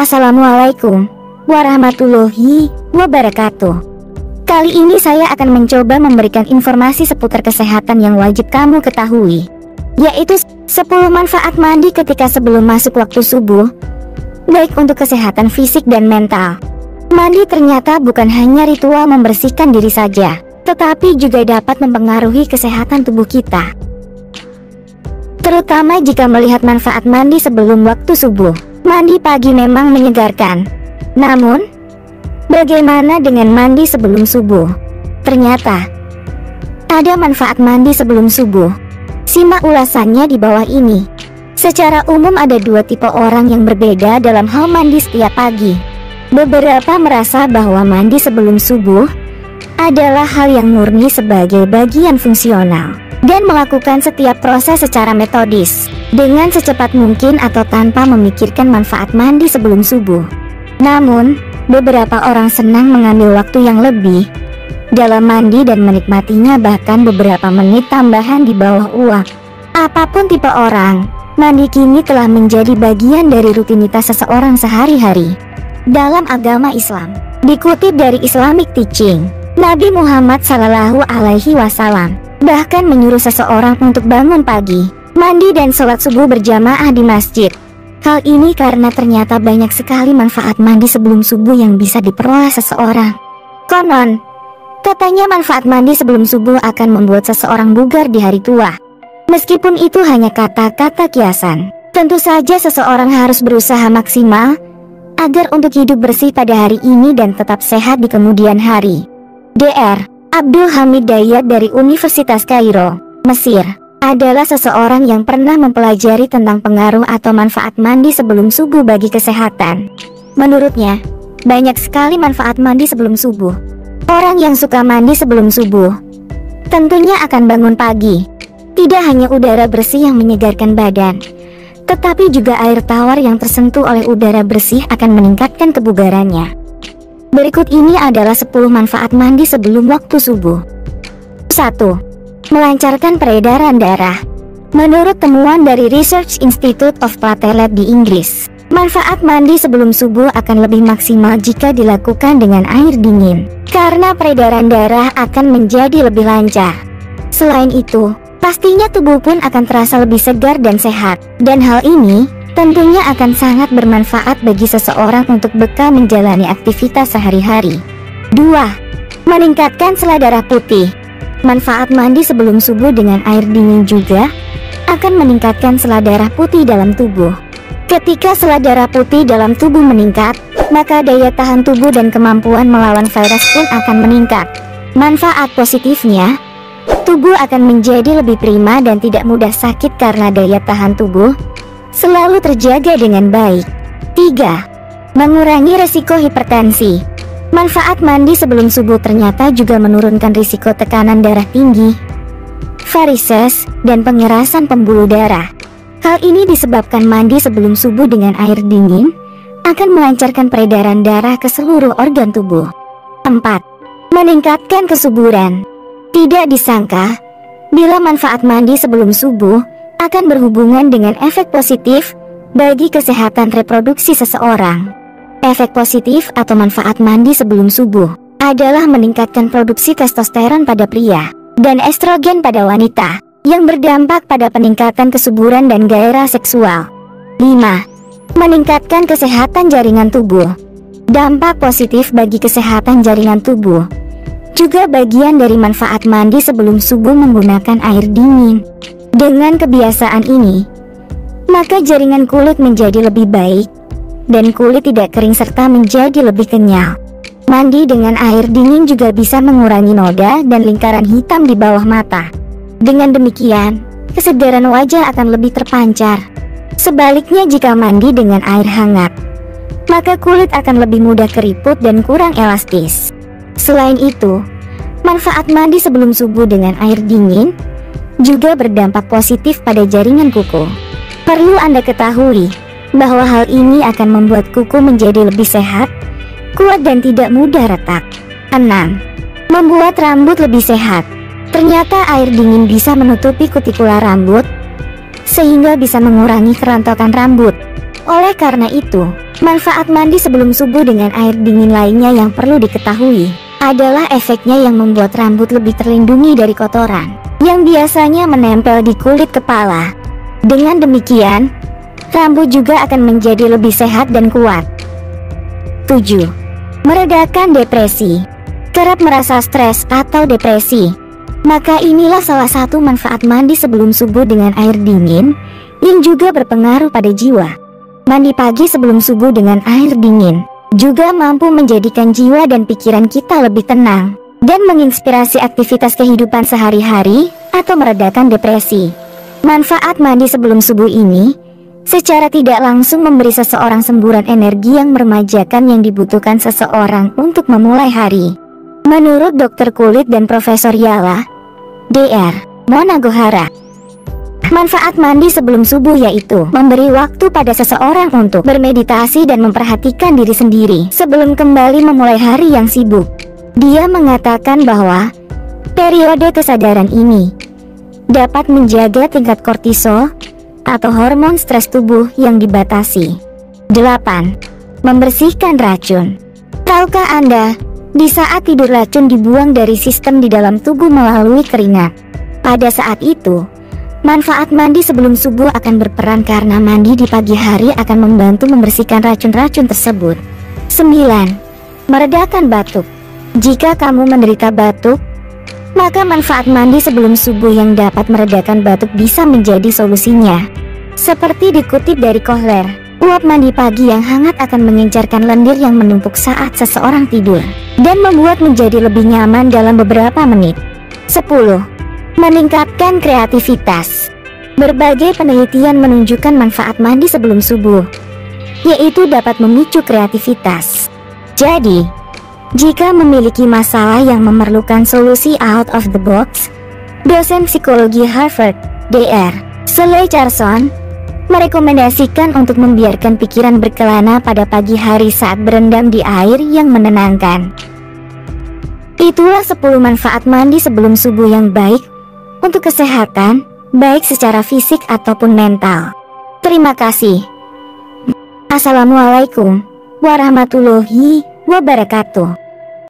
Assalamualaikum warahmatullahi wabarakatuh. Kali ini saya akan mencoba memberikan informasi seputar kesehatan yang wajib kamu ketahui, yaitu 10 manfaat mandi ketika sebelum masuk waktu subuh, baik untuk kesehatan fisik dan mental. Mandi ternyata bukan hanya ritual membersihkan diri saja, tetapi juga dapat mempengaruhi kesehatan tubuh kita, terutama jika melihat manfaat mandi sebelum waktu subuh. Mandi pagi memang menyegarkan, namun bagaimana dengan mandi sebelum subuh? Ternyata ada manfaat mandi sebelum subuh. Simak ulasannya di bawah ini. Secara umum ada dua tipe orang yang berbeda dalam hal mandi setiap pagi. Beberapa merasa bahwa mandi sebelum subuh adalah hal yang murni sebagai bagian fungsional dan melakukan setiap proses secara metodis, dengan secepat mungkin atau tanpa memikirkan manfaat mandi sebelum subuh. Namun, beberapa orang senang mengambil waktu yang lebih dalam mandi dan menikmatinya bahkan beberapa menit tambahan di bawah uap. Apapun tipe orang, mandi kini telah menjadi bagian dari rutinitas seseorang sehari-hari. Dalam agama Islam, dikutip dari Islamic Teaching, Nabi Muhammad SAW bahkan menyuruh seseorang untuk bangun pagi, mandi dan sholat subuh berjamaah di masjid. Hal ini karena ternyata banyak sekali manfaat mandi sebelum subuh yang bisa diperoleh seseorang. Konon, katanya manfaat mandi sebelum subuh akan membuat seseorang bugar di hari tua. Meskipun itu hanya kata-kata kiasan, tentu saja seseorang harus berusaha maksimal agar untuk hidup bersih pada hari ini dan tetap sehat di kemudian hari. Dr. Abdul Hamid Dayat dari Universitas Kairo, Mesir, adalah seseorang yang pernah mempelajari tentang pengaruh atau manfaat mandi sebelum subuh bagi kesehatan. Menurutnya, banyak sekali manfaat mandi sebelum subuh. Orang yang suka mandi sebelum subuh tentunya akan bangun pagi. Tidak hanya udara bersih yang menyegarkan badan, tetapi juga air tawar yang tersentuh oleh udara bersih akan meningkatkan kebugarannya. Berikut ini adalah 10 manfaat mandi sebelum waktu subuh. 1. Melancarkan peredaran darah. Menurut temuan dari Research Institute of Platelet di Inggris, manfaat mandi sebelum subuh akan lebih maksimal jika dilakukan dengan air dingin, karena peredaran darah akan menjadi lebih lancar. Selain itu, pastinya tubuh pun akan terasa lebih segar dan sehat, dan hal ini tentunya akan sangat bermanfaat bagi seseorang untuk bekal menjalani aktivitas sehari-hari. 2. Meningkatkan sel darah putih. Manfaat mandi sebelum subuh dengan air dingin juga akan meningkatkan sel darah putih dalam tubuh. Ketika sel darah putih dalam tubuh meningkat, maka daya tahan tubuh dan kemampuan melawan virus pun akan meningkat. Manfaat positifnya, tubuh akan menjadi lebih prima dan tidak mudah sakit karena daya tahan tubuh selalu terjaga dengan baik. 3. Mengurangi resiko hipertensi. Manfaat mandi sebelum subuh ternyata juga menurunkan risiko tekanan darah tinggi, varises, dan pengerasan pembuluh darah. Hal ini disebabkan mandi sebelum subuh dengan air dingin akan melancarkan peredaran darah ke seluruh organ tubuh. 4. Meningkatkan kesuburan. Tidak disangka, bila manfaat mandi sebelum subuh akan berhubungan dengan efek positif bagi kesehatan reproduksi seseorang. Efek positif atau manfaat mandi sebelum subuh adalah meningkatkan produksi testosteron pada pria dan estrogen pada wanita, yang berdampak pada peningkatan kesuburan dan gairah seksual. 5. Meningkatkan kesehatan jaringan tubuh. Dampak positif bagi kesehatan jaringan tubuh juga bagian dari manfaat mandi sebelum subuh menggunakan air dingin. Dengan kebiasaan ini, maka jaringan kulit menjadi lebih baik dan kulit tidak kering serta menjadi lebih kenyal. Mandi dengan air dingin juga bisa mengurangi noda dan lingkaran hitam di bawah mata. Dengan demikian, kesegaran wajah akan lebih terpancar. Sebaliknya jika mandi dengan air hangat, maka kulit akan lebih mudah keriput dan kurang elastis. Selain itu, manfaat mandi sebelum subuh dengan air dingin juga berdampak positif pada jaringan kuku. Perlu Anda ketahui bahwa hal ini akan membuat kuku menjadi lebih sehat, kuat dan tidak mudah retak. 6. Membuat rambut lebih sehat. Ternyata air dingin bisa menutupi kutikula rambut, sehingga bisa mengurangi kerontokan rambut. Oleh karena itu, Manfaat mandi sebelum subuh dengan air dingin lainnya yang perlu diketahui adalah efeknya yang membuat rambut lebih terlindungi dari kotoran yang biasanya menempel di kulit kepala. Dengan demikian, rambut juga akan menjadi lebih sehat dan kuat. 7. Meredakan depresi. Kerap merasa stres atau depresi? Maka inilah salah satu manfaat mandi sebelum subuh dengan air dingin yang juga berpengaruh pada jiwa. Mandi pagi sebelum subuh dengan air dingin juga mampu menjadikan jiwa dan pikiran kita lebih tenang dan menginspirasi aktivitas kehidupan sehari-hari atau meredakan depresi. Manfaat mandi sebelum subuh ini secara tidak langsung memberi seseorang semburan energi yang meremajakan yang dibutuhkan seseorang untuk memulai hari. Menurut dokter kulit dan Profesor Yala, Dr. Mona Gohara, manfaat mandi sebelum subuh yaitu memberi waktu pada seseorang untuk bermeditasi dan memperhatikan diri sendiri sebelum kembali memulai hari yang sibuk. Dia mengatakan bahwa periode kesadaran ini dapat menjaga tingkat kortisol atau hormon stres tubuh yang dibatasi. 8. Membersihkan racun. Tahukah Anda, di saat tidur racun dibuang dari sistem di dalam tubuh melalui keringat. Pada saat itu, manfaat mandi sebelum subuh akan berperan karena mandi di pagi hari akan membantu membersihkan racun-racun tersebut. 9. Meredakan batuk. Jika kamu menderita batuk, maka manfaat mandi sebelum subuh yang dapat meredakan batuk bisa menjadi solusinya. Seperti dikutip dari Kohler, uap mandi pagi yang hangat akan mengencarkan lendir yang menumpuk saat seseorang tidur dan membuat menjadi lebih nyaman dalam beberapa menit. 10. Meningkatkan kreativitas. Berbagai penelitian menunjukkan manfaat mandi sebelum subuh, yaitu dapat memicu kreativitas. Jadi, jika memiliki masalah yang memerlukan solusi out of the box, dosen psikologi Harvard, Dr. Shelley Carson, merekomendasikan untuk membiarkan pikiran berkelana pada pagi hari saat berendam di air yang menenangkan. Itulah 10 manfaat mandi sebelum subuh yang baik untuk kesehatan, baik secara fisik ataupun mental. Terima kasih. Assalamualaikum warahmatullahi wabarakatuh.